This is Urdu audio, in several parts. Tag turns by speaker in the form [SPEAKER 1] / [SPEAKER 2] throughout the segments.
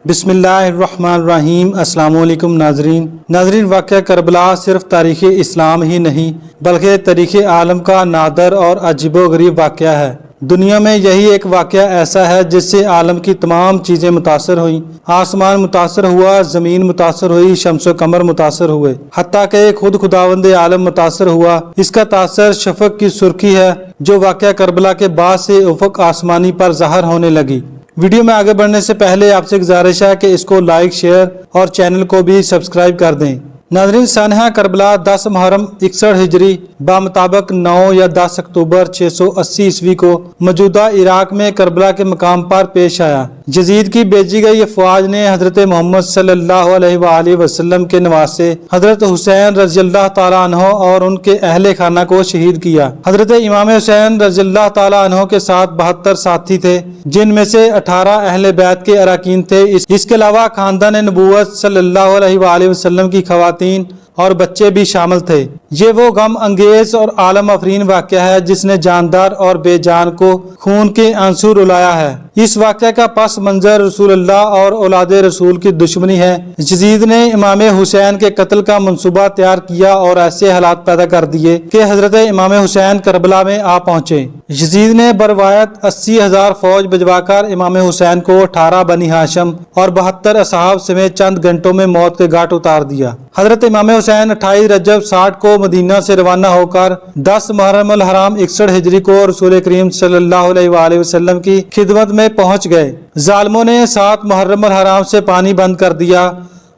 [SPEAKER 1] بسم اللہ الرحمن الرحیم۔ السلام علیکم ناظرین، واقعہ کربلا صرف تاریخ اسلام ہی نہیں بلکہ تاریخ عالم کا نادر اور عجیب و غریب واقعہ ہے۔ دنیا میں یہی ایک واقعہ ایسا ہے جس سے عالم کی تمام چیزیں متاثر ہوئیں۔ آسمان متاثر ہوا، زمین متاثر ہوئی، شمس و قمر متاثر ہوئے، حتیٰ کہ خود خداوند عالم متاثر ہوا۔ اس کا تاثر شفق کی سرخی ہے جو واقعہ کربلا کے بعد سے افق آسمانی پر ظاہر ہونے لگی۔ ویڈیو میں آگے بڑھنے سے پہلے آپ سے گزارش ہے کہ اس کو لائک، شیئر اور چینل کو بھی سبسکرائب کر دیں۔ ناظرین، سانحہ کربلا 10 محرم 61 ہجری بمطابق 9 یا 10 اکتوبر 680 عیسوی کو موجودہ عراق میں کربلا کے مقام پر پیش آیا۔ یزید کی بھیجی گئی افواج نے حضرت محمد صلی اللہ علیہ وآلہ وسلم کے نواسے حضرت حسین رضی اللہ تعالیٰ عنہ اور ان کے اہل خانہ کو شہید کیا۔ حضرت امام حسین رضی اللہ تعالیٰ عنہ کے ساتھ 72 ساتھی تھے، جن میں سے 18 اہل بیت کے اراکین تھے۔ اس کے علاوہ خاندان نبوت صلی اللہ علیہ وآلہ وسلم کی خواتین اور بچے بھی شامل تھے۔ یہ وہ غم انگیز اور عالم افرین واقعہ ہے جس نے جاندار اور بے جان کو خون کے آنسو رلایا ہے۔ اس واقعہ کا پس منظر رسول اللہ اور اولاد رسول کی دشمنی ہے۔ یزید نے امام حسین کے قتل کا منصوبہ تیار کیا اور ایسے حالات پیدا کر دیے کہ حضرت امام حسین کربلا میں آ پہنچے۔ یزید نے بروایت 80,000 فوج بھجوا کر امام حسین کو 18 بنی ہاشم اور 72 اصحاب سمیت چند گھنٹوں میں موت کے گھاٹ اتار دیا۔ حضرت امام حسین 28 رجب 60 کو مدینہ سے روانہ ہو کر 10 محرم الحرام 61 ہجری کو رسول کریم صلی اللہ علیہ وآلہ وسلم کی خدمت میں پہنچ گئے۔ ظالموں نے 7 محرم الحرام سے پانی بند کر دیا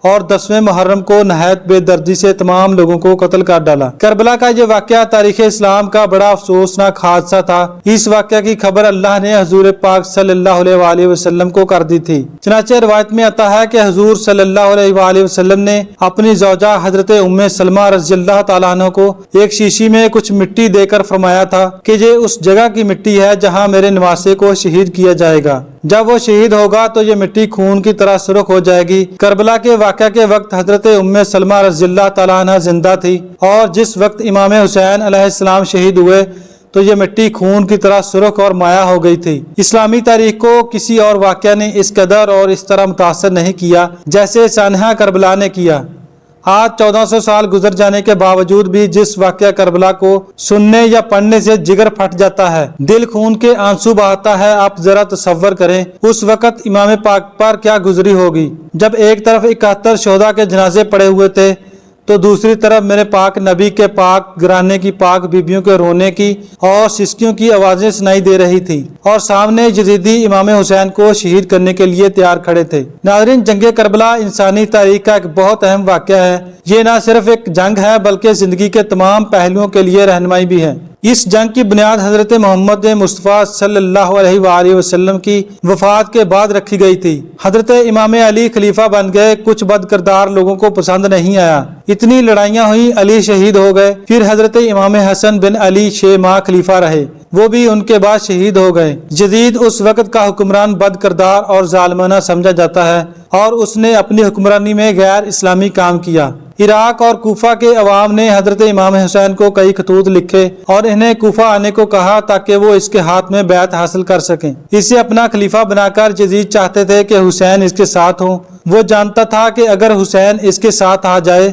[SPEAKER 1] اور 10ویں محرم کو نہایت بے دردی سے تمام لوگوں کو قتل کر ڈالا۔ کربلا کا یہ واقعہ تاریخ اسلام کا بڑا افسوسناک حادثہ تھا۔ اس واقعہ کی خبر اللہ نے حضور پاک صلی اللہ علیہ وآلہ وسلم کو کر دی تھی۔ چنانچہ روایت میں آتا ہے کہ حضور صلی اللہ علیہ وآلہ وسلم نے اپنی زوجہ حضرت ام سلمہ رضی اللہ تعالیٰ عنہ کو ایک شیشی میں کچھ مٹی دے کر فرمایا تھا کہ یہ اس جگہ کی مٹی ہے جہاں میرے نواسے کو شہید کیا جائے گا۔ جب وہ شہید ہوگا تو یہ مٹی خون کی طرح سرخ ہو جائے گی۔ کربلا کے واقعہ کے وقت حضرت ام سلمہ رضی اللہ تعالیٰ عنہ زندہ تھی، اور جس وقت امام حسین علیہ السلام شہید ہوئے تو یہ مٹی خون کی طرح سرخ اور مایا ہو گئی تھی۔ اسلامی تاریخ کو کسی اور واقعہ نے اس قدر اور اس طرح متاثر نہیں کیا جیسے سانحہ کربلا نے کیا۔ آج 1400 سال گزر جانے کے باوجود بھی جس واقعہ کربلا کو سننے یا پڑھنے سے جگر پھٹ جاتا ہے، دل خون کے آنسو بہاتا ہے۔ آپ ذرا تصور کریں اس وقت امام پاک پر کیا گزری ہوگی جب ایک طرف 71 شہداء کے جنازے پڑے ہوئے تھے تو دوسری طرف میرے پاک نبی کے پاک گھرانے کی پاک بیبیوں کے رونے کی اور سسکیوں کی آوازیں سنائی دے رہی تھی، اور سامنے یزیدی امام حسین کو شہید کرنے کے لیے تیار کھڑے تھے۔ ناظرین، جنگ کربلا انسانی تاریخ کا ایک بہت اہم واقعہ ہے۔ یہ نہ صرف ایک جنگ ہے بلکہ زندگی کے تمام پہلوؤں کے لیے رہنمائی بھی ہے۔ اس جنگ کی بنیاد حضرت محمد مصطفیٰ صلی اللہ علیہ وآلہ وسلم کی وفات کے بعد رکھی گئی تھی۔ حضرت امام علی خلیفہ بن گئے، کچھ بد کردار لوگوں کو پسند نہیں آیا، اتنی لڑائیاں ہوئی، علی شہید ہو گئے۔ پھر حضرت امام حسن بن علی 6 ماہ خلیفہ رہے، وہ بھی ان کے بعد شہید ہو گئے۔ یزید اس وقت کا حکمران بد کردار اور ظالمانہ سمجھا جاتا ہے، اور اس نے اپنی حکمرانی میں غیر اسلامی کام کیا۔ عراق اور کوفہ کے عوام نے حضرت امام حسین کو کئی خطوط لکھے اور انہیں کوفہ آنے کو کہا تاکہ وہ اس کے ہاتھ میں بیعت حاصل کر سکیں۔ اسے اپنا خلیفہ بنا کر یزید چاہتے تھے کہ حسین اس کے ساتھ ہوں۔ وہ جانتا تھا کہ اگر حسین اس کے ساتھ آ جائے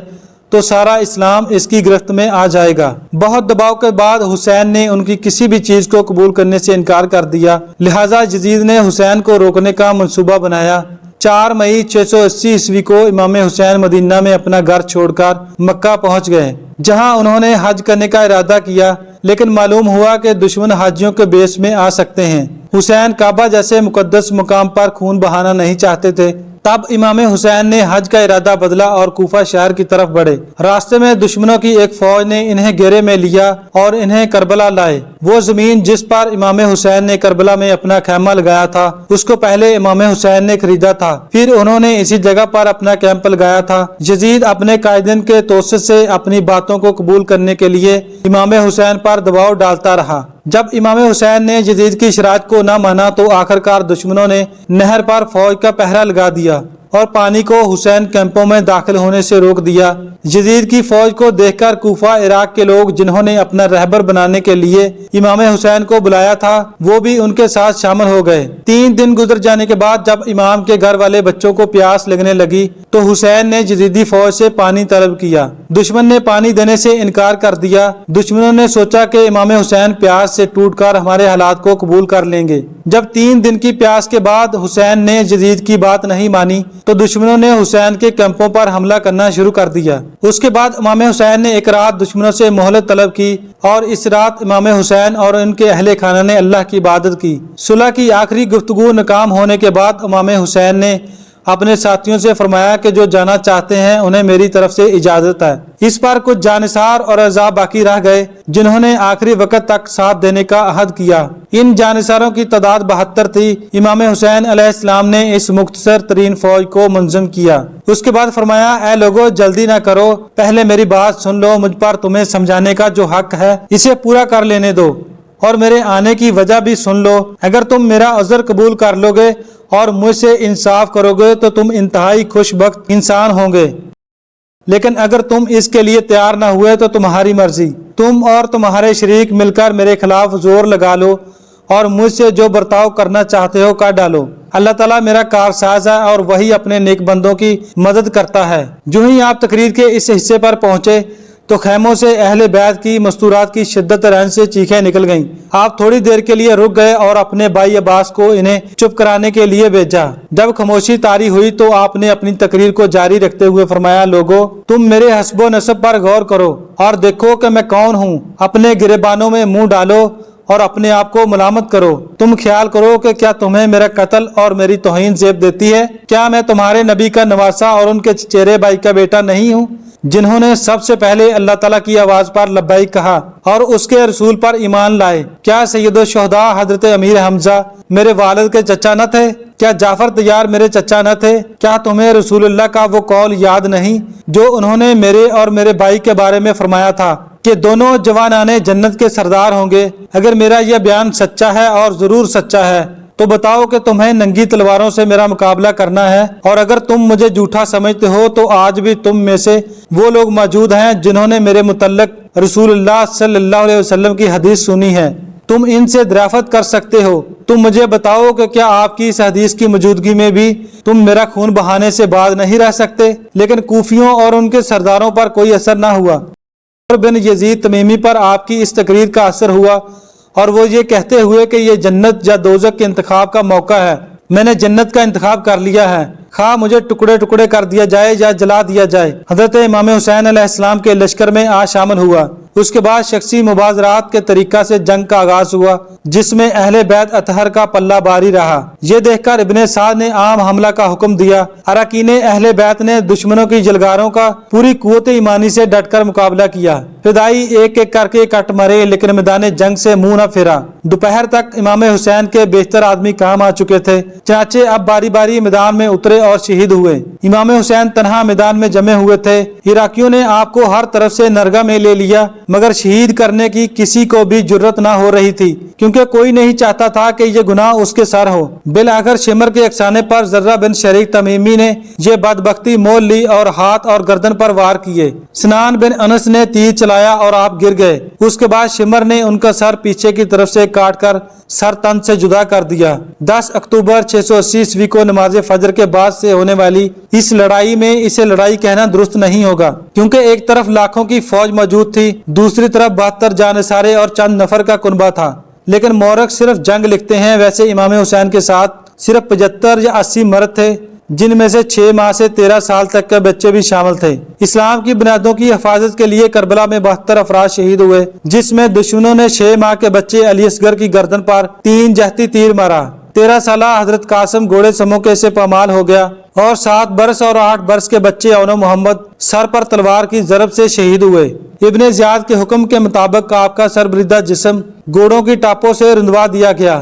[SPEAKER 1] تو سارا اسلام اس کی گرفت میں آ جائے گا۔ بہت دباؤ کے بعد حسین نے ان کی کسی بھی چیز کو قبول کرنے سے انکار کر دیا، لہٰذا یزید نے حسین کو روکنے کا منصوبہ بنایا۔ 4 مئی 680 عیسوی کو امام حسین مدینہ میں اپنا گھر چھوڑ کر مکہ پہنچ گئے، جہاں انہوں نے حج کرنے کا ارادہ کیا، لیکن معلوم ہوا کہ دشمن حاجیوں کے بیس میں آ سکتے ہیں۔ حسین کعبہ جیسے مقدس مقام پر خون بہانا نہیں چاہتے تھے۔ تب امام حسین نے حج کا ارادہ بدلا اور کوفہ شہر کی طرف بڑھے۔ راستے میں دشمنوں کی ایک فوج نے انہیں گھیرے میں لیا اور انہیں کربلا لائے۔ وہ زمین جس پر امام حسین نے کربلا میں اپنا خیمہ لگایا تھا اس کو پہلے امام حسین نے خریدا تھا، پھر انہوں نے اسی جگہ پر اپنا کیمپ لگایا تھا۔ یزید اپنے قائدین کے توسط سے اپنی باتوں کو قبول کرنے کے لیے امام حسین پر دباؤ ڈالتا رہا۔ جب امام حسین نے یزید کی شرائط کو نہ مانا تو آخرکار دشمنوں نے نہر پر فوج کا پہرا لگا دیا اور پانی کو حسین کیمپوں میں داخل ہونے سے روک دیا۔ یزید کی فوج کو دیکھ کر کوفہ عراق کے لوگ جنہوں نے اپنا رہبر بنانے کے لیے امام حسین کو بلایا تھا وہ بھی ان کے ساتھ شامل ہو گئے۔ 3 دن گزر جانے کے بعد جب امام کے گھر والے بچوں کو پیاس لگنے لگی تو حسین نے یزیدی فوج سے پانی طلب کیا۔ دشمن نے پانی دینے سے انکار کر دیا۔ دشمنوں نے سوچا کہ امام حسین پیاس سے ٹوٹ کر ہمارے حالات کو قبول کر لیں گے۔ جب 3 دن کی پیاس کے بعد حسین نے یزید کی بات نہیں مانی تو دشمنوں نے حسین کے کیمپوں پر حملہ کرنا شروع کر دیا۔ اس کے بعد امام حسین نے ایک رات دشمنوں سے مہلت طلب کی اور اس رات امام حسین اور ان کے اہل خانہ نے اللہ کی عبادت کی۔ صلح کی آخری گفتگو ناکام ہونے کے بعد امام حسین نے اپنے ساتھیوں سے فرمایا کہ جو جانا چاہتے ہیں انہیں میری طرف سے اجازت ہے۔ اس پر کچھ جانثار اور اعضاء باقی رہ گئے جنہوں نے آخری وقت تک ساتھ دینے کا عہد کیا۔ ان جانثاروں کی تعداد 72 تھی۔ امام حسین علیہ السلام نے اس مختصر ترین فوج کو منظم کیا۔ اس کے بعد فرمایا اے لوگو جلدی نہ کرو، پہلے میری بات سن لو، مجھ پر تمہیں سمجھانے کا جو حق ہے اسے پورا کر لینے دو اور میرے آنے کی وجہ بھی سن لو۔ اگر تم میرا عذر قبول کر لو گے اور مجھ سے انصاف کرو گے تو تم انتہائی خوش بخت انسان ہوں گے، لیکن اگر تم اس کے لیے تیار نہ ہوئے تو تمہاری مرضی، تم اور تمہارے شریک مل کر میرے خلاف زور لگا لو اور مجھ سے جو برتاؤ کرنا چاہتے ہو کر ڈالو۔ اللہ تعالیٰ میرا کارساز ہے اور وہی اپنے نیک بندوں کی مدد کرتا ہے۔ جو ہی آپ تقریر کے اس حصے پر پہنچے تو خیموں سے اہل بیت کی مستورات کی شدت رنج سے چیخیں نکل گئیں۔ آپ تھوڑی دیر کے لیے رک گئے اور اپنے بھائی عباس کو انہیں چپ کرانے کے لیے بھیجا۔ جب خاموشی طاری ہوئی تو آپ نے اپنی تقریر کو جاری رکھتے ہوئے فرمایا لوگو تم میرے حسب و نسب پر غور کرو اور دیکھو کہ میں کون ہوں، اپنے گریبانوں میں منہ ڈالو اور اپنے آپ کو ملامت کرو۔ تم خیال کرو کہ کیا تمہیں میرا قتل اور میری توہین زیب دیتی ہے؟ کیا میں تمہارے نبی کا نواسا اور ان کے چچیرے بھائی کا بیٹا نہیں ہوں جنہوں نے سب سے پہلے اللہ تعالیٰ کی آواز پر لبیک کہا اور اس کے رسول پر ایمان لائے؟ کیا سید الشہداء حضرت امیر حمزہ میرے والد کے چچا نہ تھے؟ کیا جعفر طیار میرے چچا نہ تھے؟ کیا تمہیں رسول اللہ کا وہ قول یاد نہیں جو انہوں نے میرے اور میرے بھائی کے بارے میں فرمایا تھا کہ دونوں جوانان جنت کے سردار ہوں گے؟ اگر میرا یہ بیان سچا ہے اور ضرور سچا ہے تو بتاؤ کہ تمہیں ننگی تلواروں سے میرا مقابلہ کرنا ہے، اور اگر تم مجھے جھوٹا سمجھتے ہو تو آج بھی تم میں سے وہ لوگ موجود ہیں جنہوں نے میرے متعلق رسول اللہ صلی اللہ علیہ وسلم کی حدیث سنی ہے، تم ان سے دریافت کر سکتے ہو۔ تم مجھے بتاؤ کہ کیا آپ کی اس حدیث کی موجودگی میں بھی تم میرا خون بہانے سے باز نہیں رہ سکتے؟ لیکن کوفیوں اور ان کے سرداروں پر کوئی اثر نہ ہوا اور بن یزید تمیمی پر آپ کی اس تقریر کا اثر ہوا، اور وہ یہ کہتے ہوئے کہ یہ جنت یا دوزخ کے انتخاب کا موقع ہے۔ میں نے جنت کا انتخاب کر لیا ہے، خواہ مجھے ٹکڑے ٹکڑے کر دیا جائے یا جلا دیا جائے۔ حضرت امام حسین علیہ السلام کے لشکر میں شامل ہوا۔ اس کے بعد شخصی مبارزات کے طریقہ سے جنگ کا آغاز ہوا جس میں اہل بیت اطہر کا پلہ باری رہا۔ یہ دیکھ کر ابن سعد نے عام حملہ کا حکم دیا۔ اراکین اہل بیت نے دشمنوں کی جلگاروں کا پوری قوت ایمانی سے ڈٹ کر مقابلہ کیا۔ فدائی ایک ایک کر کے کٹ مرے لیکن میدان جنگ سے منہ نہ پھیرا۔ دوپہر تک امام حسین کے بیشتر آدمی کام آ چکے تھے، چنانچہ اب باری باری میدان میں اترے اور شہید ہوئے۔ امام حسین تنہا میدان میں جمے ہوئے تھے۔ عراقیوں نے آپ کو ہر طرف سے نرگہ میں لے لیا مگر شہید کرنے کی کسی کو بھی جرت نہ ہو رہی تھی کیونکہ کوئی نہیں چاہتا تھا کہ یہ گناہ اس کے سر ہو۔ بالآخر شمر کے افسانے پر ذرہ بن شریک تمیمی نے یہ بدبختی مول لی اور ہاتھ اور گردن پر وار کیے۔ سنان بن انس نے تیر چلایا اور آپ گر گئے۔ اس کے بعد شمر نے ان کا سر پیچھے کی طرف سے کاٹ کر سر تن سے جدا کر دیا۔ 10 اکتوبر 680 عیسوی کو نماز فجر کے بعد سے ہونے والی اس لڑائی میں اسے لڑائی کہنا درست نہیں ہوگا کیونکہ ایک طرف لاکھوں کی فوج موجود تھی، دوسری طرف 72 جانثارے اور چند نفر کا کنبہ تھا۔ لیکن مورخ صرف جنگ لکھتے ہیں، ویسے امام حسین کے ساتھ صرف 75 یا 80 مرد تھے جن میں سے 6 ماہ سے 13 سال تک کے بچے بھی شامل تھے۔ اسلام کی بنیادوں کی حفاظت کے لیے کربلا میں 72 افراد شہید ہوئے جس میں دشمنوں نے 6 ماہ کے بچے علی اصغر کی گردن پر 3 جہتی تیر مارا۔ 13 سالہ حضرت قاسم گھوڑے سموکے سے پامال ہو گیا اور 7 برس اور 8 برس کے بچے اون و محمد سر پر تلوار کی ضرب سے شہید ہوئے۔ ابن زیاد کے حکم کے مطابق آپ کا سر بریدہ جسم گھوڑوں کی ٹاپوں سے رندوا دیا گیا۔